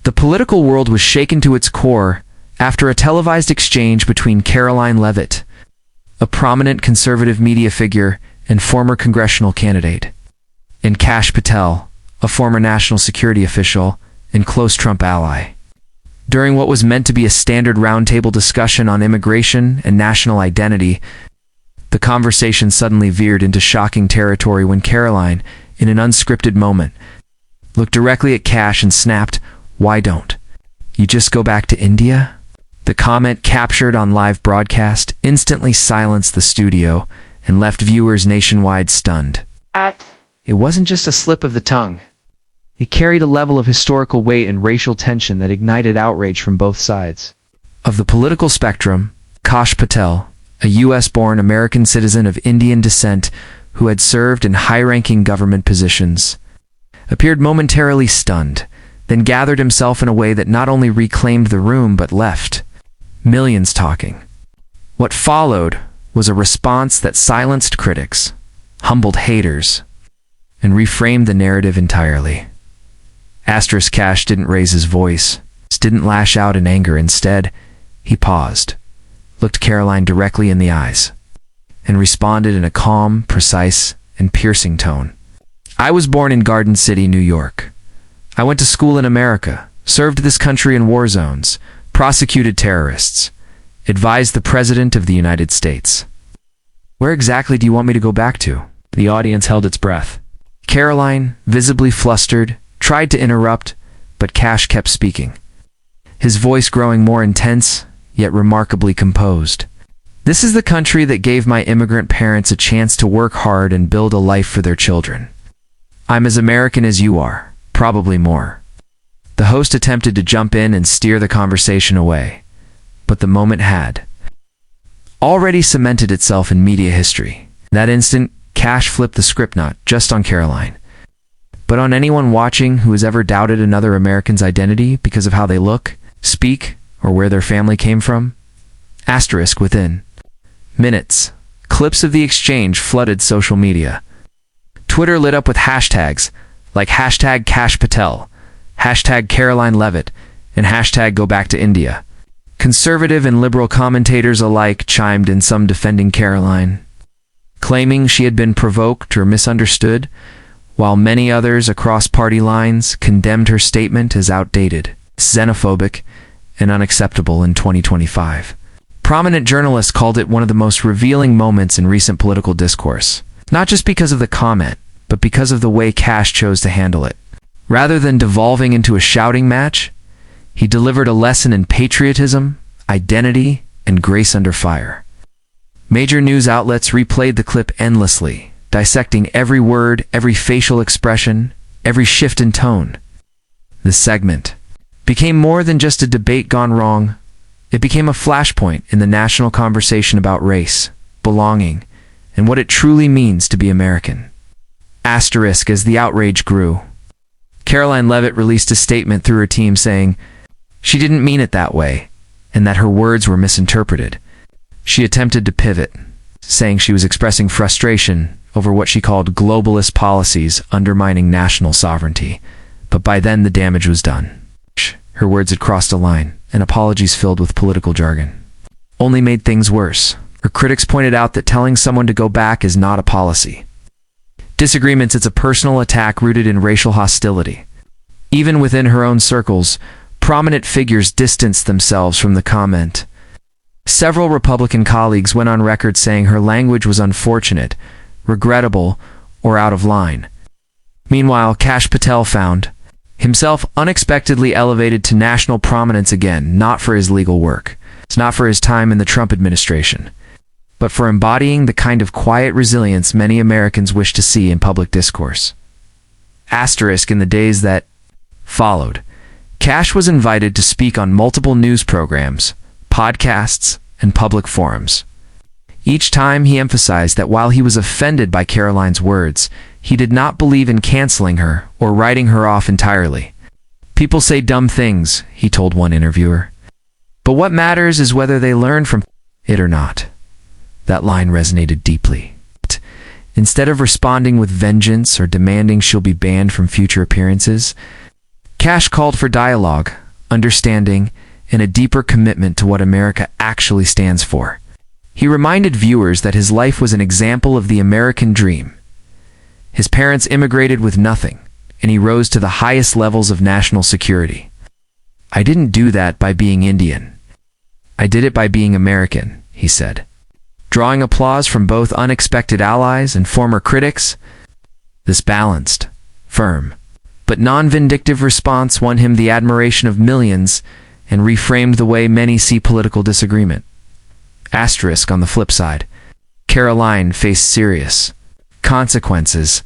The political world was shaken to its core after a televised exchange between Karoline Leavitt, a prominent conservative media figure and former congressional candidate, and Kash Patel, a former national security official and close Trump ally. During what was meant to be a standard roundtable discussion on immigration and national identity, the conversation suddenly veered into shocking territory when Karoline, in an unscripted moment, looked directly at Kash and snapped, "Why don't you just go back to India?" The comment, captured on live broadcast, instantly silenced the studio and left viewers nationwide stunned. It wasn't just a slip of the tongue. It carried a level of historical weight and racial tension that ignited outrage from both sides of the political spectrum. Kash Patel, a US-born American citizen of Indian descent who had served in high-ranking government positions, appeared momentarily stunned, then gathered himself in a way that not only reclaimed the room but left millions talking. What followed was a response that silenced critics, humbled haters, and reframed the narrative entirely. Kash didn't raise his voice, didn't lash out in anger. Instead, he paused, looked Karoline directly in the eyes, and responded in a calm, precise, and piercing tone. "I was born in Garden City, New York. I went to school in America, served this country in war zones, prosecuted terrorists, advised the President of the United States. Where exactly do you want me to go back to?" The audience held its breath. Karoline, visibly flustered, tried to interrupt, but Kash kept speaking, his voice growing more intense, yet remarkably composed. "This is the country that gave my immigrant parents a chance to work hard and build a life for their children. I'm as American as you are, probably more." The host attempted to jump in and steer the conversation away, but the moment had already cemented itself in media history. In that instant, Kash flipped the script not just on Karoline, but on anyone watching who has ever doubted another American's identity because of how they look, speak, or where their family came from. Within minutes, clips of the exchange flooded social media. Twitter lit up with hashtags like hashtag Kash Patel, hashtag Karoline Leavitt, and hashtag Go Back to India. Conservative and liberal commentators alike chimed in, some defending Karoline, claiming she had been provoked or misunderstood, while many others across party lines condemned her statement as outdated, xenophobic, and unacceptable in 2025. Prominent journalists called it one of the most revealing moments in recent political discourse, not just because of the comment, but because of the way Kash chose to handle it. Rather than devolving into a shouting match, he delivered a lesson in patriotism, identity, and grace under fire. Major news outlets replayed the clip endlessly, dissecting every word, every facial expression, every shift in tone. The segment became more than just a debate gone wrong. It became a flashpoint in the national conversation about race, belonging, and what it truly means to be American. As the outrage grew, Karoline Leavitt released a statement through her team saying she didn't mean it that way, and that her words were misinterpreted. She attempted to pivot, saying she was expressing frustration over what she called globalist policies undermining national sovereignty, but by then the damage was done. Her words had crossed a line, and apologies filled with political jargon only made things worse. Her critics pointed out that telling someone to go back is not a policy disagreements, it's a personal attack rooted in racial hostility. Even within her own circles, prominent figures distanced themselves from the comment. Several Republican colleagues went on record saying her language was unfortunate, regrettable, or out of line. Meanwhile, Kash Patel found himself unexpectedly elevated to national prominence again, not for his legal work, not for his time in the Trump administration, but for embodying the kind of quiet resilience many Americans wish to see in public discourse. In the days that followed, Kash was invited to speak on multiple news programs, podcasts, and public forums. Each time he emphasized that while he was offended by Karoline's words, he did not believe in canceling her or writing her off entirely. "People say dumb things," he told one interviewer, "but what matters is whether they learn from it or not." That line resonated deeply. Instead of responding with vengeance or demanding she'll be banned from future appearances, Kash called for dialogue, understanding, and a deeper commitment to what America actually stands for. He reminded viewers that his life was an example of the American dream. His parents immigrated with nothing, and he rose to the highest levels of national security. "I didn't do that by being Indian. I did it by being American," he said. Drawing applause from both unexpected allies and former critics, this balanced, firm, but non-vindictive response won him the admiration of millions and reframed the way many see political disagreement. Asterisk on the flip side, Karoline faced serious consequences.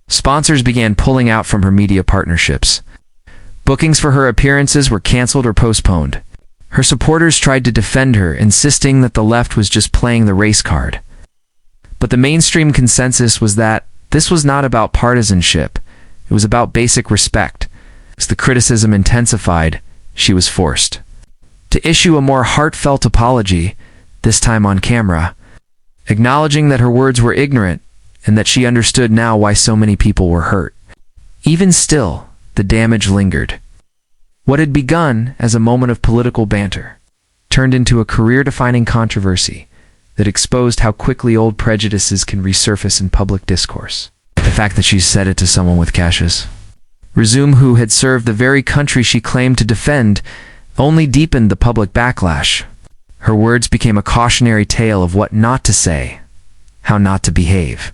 Sponsors began pulling out from her media partnerships. Bookings for her appearances were canceled or postponed. Her supporters tried to defend her, insisting that the left was just playing the race card. But the mainstream consensus was that this was not about partisanship. It was about basic respect. As the criticism intensified, she was forced to issue a more heartfelt apology, this time on camera, acknowledging that her words were ignorant and that she understood now why so many people were hurt. Even still, the damage lingered. What had begun as a moment of political banter turned into a career-defining controversy that exposed how quickly old prejudices can resurface in public discourse. The fact that she said it to someone with Kash's resume who had served the very country she claimed to defend only deepened the public backlash. Her words became a cautionary tale of what not to say, how not to behave,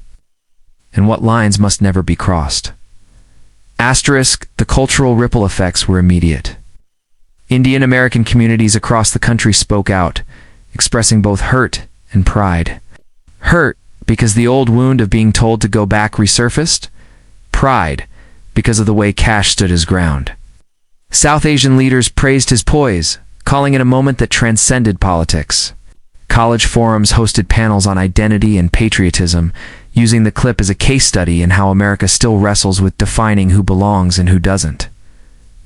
and what lines must never be crossed. Asterisk, the cultural ripple effects were immediate. Indian American communities across the country spoke out, expressing both hurt and pride. Hurt because the old wound of being told to go back resurfaced. Pride because of the way Kash stood his ground. South Asian leaders praised his poise, calling it a moment that transcended politics. College forums hosted panels on identity and patriotism, using the clip as a case study in how America still wrestles with defining who belongs and who doesn't.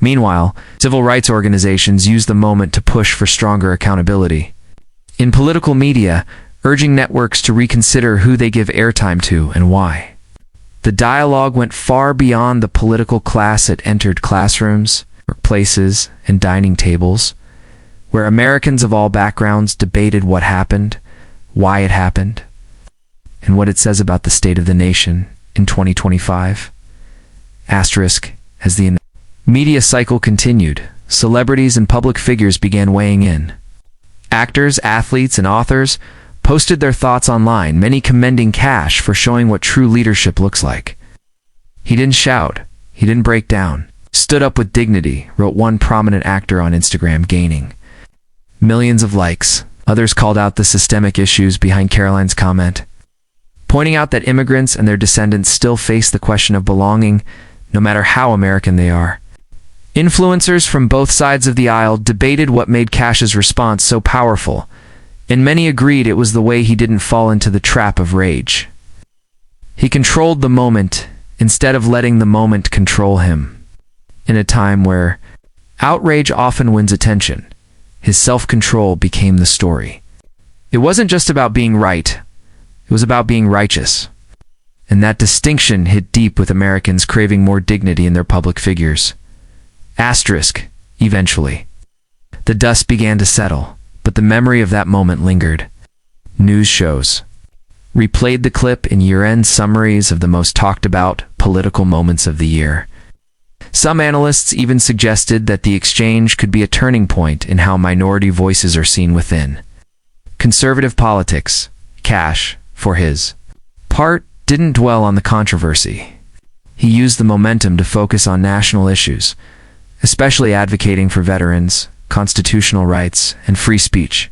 Meanwhile, civil rights organizations used the moment to push for stronger accountability. In political media, urging networks to reconsider who they give airtime to and why. The dialogue went far beyond the political class. It entered classrooms, workplaces, and dining tables, where Americans of all backgrounds debated what happened, why it happened, and what it says about the state of the nation in 2025. Asterisk, as the media cycle continued, celebrities and public figures began weighing in. Actors, athletes, and authors posted their thoughts online, many commending Kash for showing what true leadership looks like. "He didn't shout, he didn't break down, stood up with dignity," wrote one prominent actor on Instagram, gaining millions of likes. Others called out the systemic issues behind Karoline's comment, pointing out that immigrants and their descendants still face the question of belonging, no matter how American they are. Influencers from both sides of the aisle debated what made Kash's response so powerful, and many agreed it was the way he didn't fall into the trap of rage. He controlled the moment instead of letting the moment control him. In a time where outrage often wins attention, his self-control became the story. It wasn't just about being right, it was about being righteous. And that distinction hit deep with Americans craving more dignity in their public figures. Asterisk, eventually. The dust began to settle, but the memory of that moment lingered. News shows replayed the clip in year-end summaries of the most talked-about political moments of the year. Some analysts even suggested that the exchange could be a turning point in how minority voices are seen within conservative politics. Kash, for his part, didn't dwell on the controversy. He used the momentum to focus on national issues, especially advocating for veterans, constitutional rights, and free speech.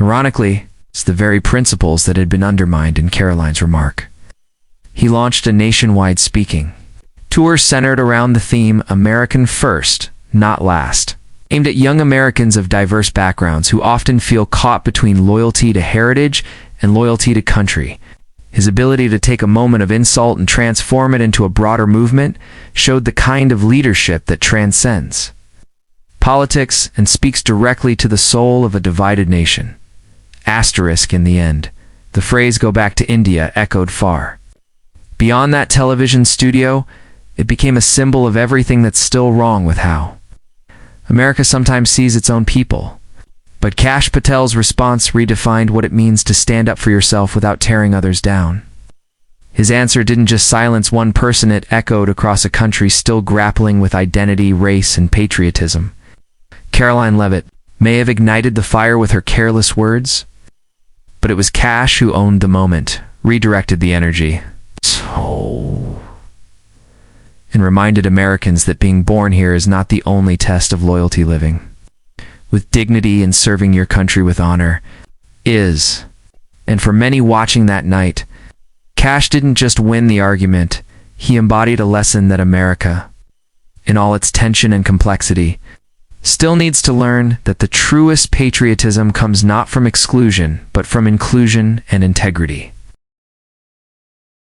Ironically, it's the very principles that had been undermined in Karoline's remark. He launched a nationwide speaking tour centered around the theme American First, Not Last, aimed at young Americans of diverse backgrounds who often feel caught between loyalty to heritage and loyalty to country. His ability to take a moment of insult and transform it into a broader movement showed the kind of leadership that transcends politics and speaks directly to the soul of a divided nation. Asterisk in the end, the phrase "go back to India" echoed far beyond that television studio. It became a symbol of everything that's still wrong with how America sometimes sees its own people. But Kash Patel's response redefined what it means to stand up for yourself without tearing others down. His answer didn't just silence one person, it echoed across a country still grappling with identity, race, and patriotism. Karoline Leavitt may have ignited the fire with her careless words, but it was Kash who owned the moment, redirected the energy, and reminded Americans that being born here is not the only test of loyalty. Living with dignity and serving your country with honor is. And for many watching that night, Kash didn't just win the argument, he embodied a lesson that America, in all its tension and complexity, still needs to learn that the truest patriotism comes not from exclusion, but from inclusion and integrity.